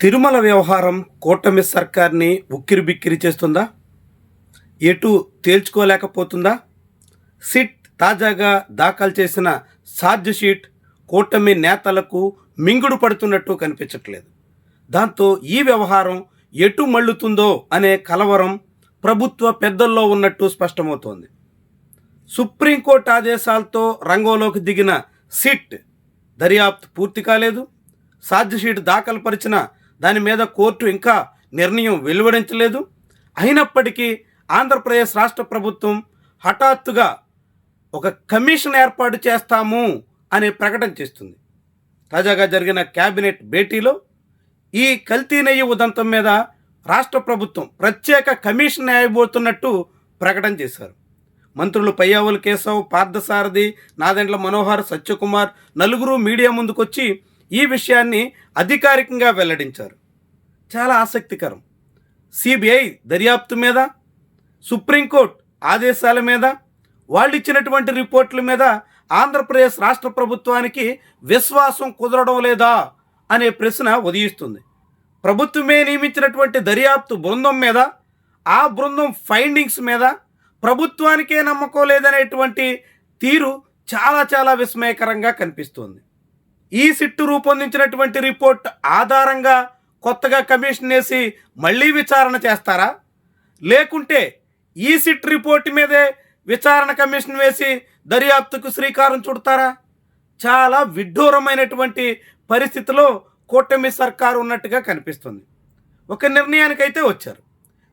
తిరుమల వ్యవహారం కూటమి సర్కార్ని ఉక్కిరిబిక్కిరి చేస్తుందా? ఎటు తేల్చుకోలేకపోతుందా? సిట్ తాజాగా దాఖలు చేసిన ఛార్జ్ షీట్ కూటమి నేతలకు మింగుడు పడుతున్నట్టు కనిపించట్లేదు. దాంతో ఈ వ్యవహారం ఎటు మళ్ళుతుందో అనే కలవరం ప్రభుత్వ పెద్దల్లో ఉన్నట్టు స్పష్టమవుతోంది. సుప్రీంకోర్టు ఆదేశాలతో రంగంలోకి దిగిన సిట్ దర్యాప్తు పూర్తి కాలేదు. ఛార్జ్ షీట్ దాఖలు పరిచిన దాని మీద కోర్టు ఇంకా నిర్ణయం వెలువడించలేదు. అయినప్పటికీ ఆంధ్రప్రదేశ్ రాష్ట్ర ప్రభుత్వం హఠాత్తుగా ఒక కమిషన్ ఏర్పాటు చేస్తాము అనే ప్రకటన చేస్తుంది. తాజాగా జరిగిన కేబినెట్ భేటీలో ఈ కల్తీ నెయ్యి ఉదంతం మీద రాష్ట్ర ప్రభుత్వం ప్రత్యేక కమిషన్ వేయబోతున్నట్టు ప్రకటన చేశారు. మంత్రులు పయ్యావుల కేశవ్, పార్థసారథి, నాదెండ్ల మనోహర్, సత్యకుమార్ నలుగురు మీడియా ముందుకొచ్చి ఈ విషయాన్ని అధికారికంగా వెల్లడించారు. చాలా ఆసక్తికరం. సిబిఐ దర్యాప్తు మీద, సుప్రీంకోర్టు ఆదేశాల మీద, వాళ్ళు ఇచ్చినటువంటి రిపోర్ట్ల మీద ఆంధ్రప్రదేశ్ రాష్ట్ర ప్రభుత్వానికి విశ్వాసం కుదరడం లేదా అనే ప్రశ్న ఉదయిస్తుంది. ప్రభుత్వమే నియమించినటువంటి దర్యాప్తు బృందం మీద, ఆ బృందం ఫైండింగ్స్ మీద ప్రభుత్వానికే నమ్మకం లేదనేటువంటి తీరు చాలా విస్మయకరంగా కనిపిస్తుంది. ఈ సిట్టు రూపొందించినటువంటి రిపోర్ట్ ఆధారంగా కొత్తగా కమిషన్ వేసి మళ్ళీ విచారణ చేస్తారా? లేకుంటే ఈ సిట్ రిపోర్ట్ మీదే విచారణ కమిషన్ వేసి దర్యాప్తుకు శ్రీకారం చుడతారా? చాలా విడ్డూరమైనటువంటి పరిస్థితిలో కూటమి సర్కారు ఉన్నట్టుగా కనిపిస్తుంది. ఒక నిర్ణయానికైతే వచ్చారు.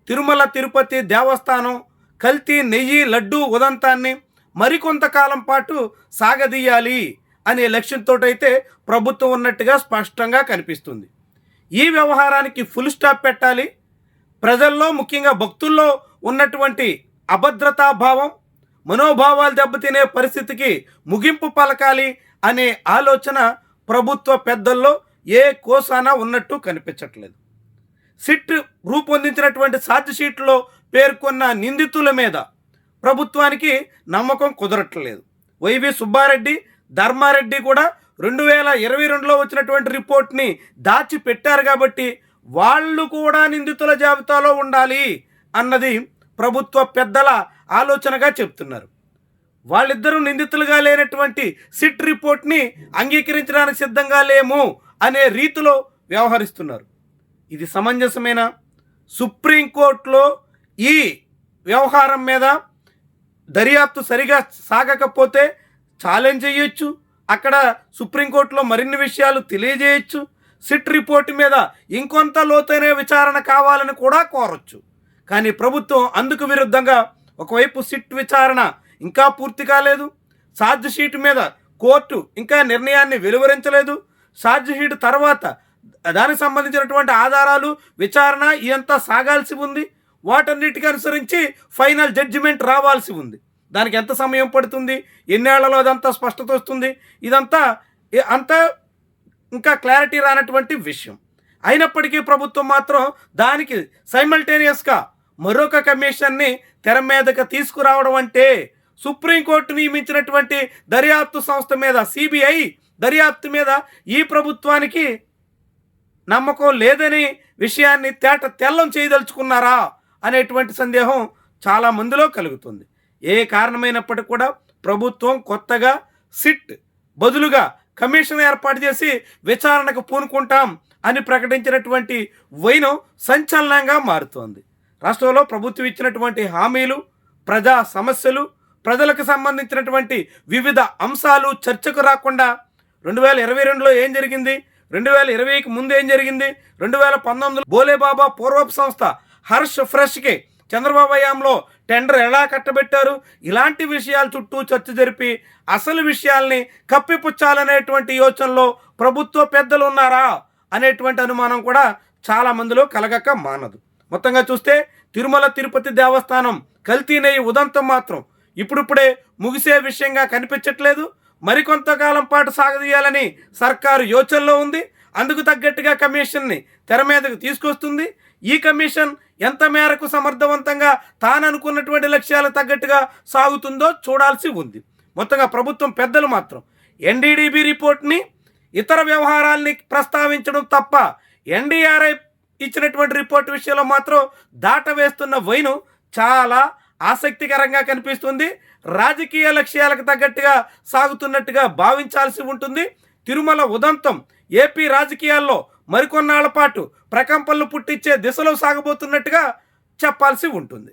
తిరుమల తిరుపతి దేవస్థానం కల్తీ నెయ్యి లడ్డూ ఉదంతాన్ని మరికొంతకాలం పాటు సాగదీయాలి అనే లక్ష్యంతో అయితే ప్రభుత్వం ఉన్నట్టుగా స్పష్టంగా కనిపిస్తుంది. ఈ వ్యవహారానికి ఫుల్ స్టాప్ పెట్టాలి. ప్రజల్లో ముఖ్యంగా భక్తుల్లో ఉన్నటువంటి అభద్రతా భావం, మనోభావాలు దెబ్బతినే పరిస్థితికి ముగింపు పలకాలి అనే ఆలోచన ప్రభుత్వ పెద్దల్లో ఏ కోసాన ఉన్నట్టు కనిపించట్లేదు. సిట్ రూపొందించినటువంటి ఛార్జ్ షీట్లో పేర్కొన్న నిందితుల మీద ప్రభుత్వానికి నమ్మకం కుదరట్లేదు. వైవి సుబ్బారెడ్డి, ధర్మారెడ్డి కూడా 2022లో వచ్చినటువంటి రిపోర్ట్ని దాచిపెట్టారు కాబట్టి వాళ్ళు కూడా నిందితుల జాబితాలో ఉండాలి అన్నది ప్రభుత్వ పెద్దల ఆలోచనగా చెప్తున్నారు. వాళ్ళిద్దరూ నిందితులుగా లేనటువంటి సిట్ రిపోర్ట్ని అంగీకరించడానికి సిద్ధంగా లేము అనే రీతిలో వ్యవహరిస్తున్నారు. ఇది సమంజసమేనా? సుప్రీంకోర్టులో ఈ వ్యవహారం మీద దర్యాప్తు సరిగా సాగకపోతే ఛాలెంజ్ చేయొచ్చు. అక్కడ సుప్రీంకోర్టులో మరిన్ని విషయాలు తెలియజేయచ్చు. సిట్ రిపోర్టు మీద ఇంకొంత లోతైన విచారణ కావాలని కూడా కోరచ్చు. కానీ ప్రభుత్వం అందుకు విరుద్ధంగా ఒకవైపు సిట్ విచారణ ఇంకా పూర్తి కాలేదు. ఛార్జ్ షీట్ మీద కోర్టు ఇంకా నిర్ణయాన్ని వెలువరించలేదు. ఛార్జ్ షీట్ తర్వాత దానికి సంబంధించినటువంటి ఆధారాలు, విచారణ ఇదంతా సాగాల్సి ఉంది. వాటన్నిటికీ అనుసరించి ఫైనల్ జడ్జిమెంట్ రావాల్సి ఉంది. దానికి ఎంత సమయం పడుతుంది, ఎన్నేళ్లలో అదంతా స్పష్టత వస్తుంది, ఇదంతా అంతా ఇంకా క్లారిటీ రానటువంటి విషయం. అయినప్పటికీ ప్రభుత్వం మాత్రం దానికి సైమల్టేనియస్గా మరొక కమిషన్ని తెర మీదకి తీసుకురావడం అంటే సుప్రీంకోర్టు నియమించినటువంటి దర్యాప్తు సంస్థ మీద, సిబిఐ దర్యాప్తు మీద ఈ ప్రభుత్వానికి నమ్మకం లేదని విషయాన్ని తెల్లం చేయదలుచుకున్నారా అనేటువంటి సందేహం చాలా మందిలో కలుగుతుంది. ఏ కారణమైనప్పటికీ కూడా ప్రభుత్వం కొత్తగా సిట్ బదులుగా కమిషన్ ఏర్పాటు చేసి విచారణకు పూనుకుంటాం అని ప్రకటించినటువంటి వైనం సంచలనంగా మారుతోంది. రాష్ట్రంలో ప్రభుత్వం ఇచ్చినటువంటి హామీలు, ప్రజా సమస్యలు, ప్రజలకు సంబంధించినటువంటి వివిధ అంశాలు చర్చకు రాకుండా 2022లో ఏం జరిగింది, 2020కి ముందు ఏం జరిగింది, 2019లో బోలేబాబా పూర్వపు సంస్థ హర్ష్ ఫ్రెష్కి చంద్రబాబు హయాంలో టెండర్ ఎలా కట్టబెట్టారు, ఇలాంటి విషయాల చుట్టూ చర్చ జరిపి అసలు విషయాల్ని కప్పిపుచ్చాలనేటువంటి యోచనలో ప్రభుత్వ పెద్దలు ఉన్నారా అనేటువంటి అనుమానం కూడా చాలా మందిలో కలగక మానదు. మొత్తంగా చూస్తే తిరుమల తిరుపతి దేవస్థానం కల్తీ నెయ్యి ఉదంతం మాత్రం ఇప్పుడిప్పుడే ముగిసే విషయంగా కనిపించట్లేదు. మరికొంతకాలం పాటు సాగదీయాలని సర్కారు యోచనలో ఉంది. అందుకు తగ్గట్టుగా కమిషన్ని తెర మీదకు తీసుకొస్తుంది. ఈ కమిషన్ ఎంత మేరకు సమర్థవంతంగా తాను అనుకున్నటువంటి లక్ష్యాలకు తగ్గట్టుగా సాగుతుందో చూడాల్సి ఉంది. మొత్తంగా ప్రభుత్వం పెద్దలు మాత్రం ఎన్డీడీబీ రిపోర్ట్ని, ఇతర వ్యవహారాల్ని ప్రస్తావించడం తప్ప ఎన్డీఆర్ఐ ఇచ్చినటువంటి రిపోర్ట్ విషయంలో మాత్రం దాట వేస్తున్న వైను చాలా ఆసక్తికరంగా కనిపిస్తుంది. రాజకీయ లక్ష్యాలకు తగ్గట్టుగా సాగుతున్నట్టుగా భావించాల్సి ఉంటుంది. తిరుమల ఉదంతం ఏపీ రాజకీయాల్లో మరికొన్నాళ్ల పాటు ప్రకంపనలు పుట్టించే దిశలో సాగబోతున్నట్టుగా చెప్పాల్సి ఉంటుంది.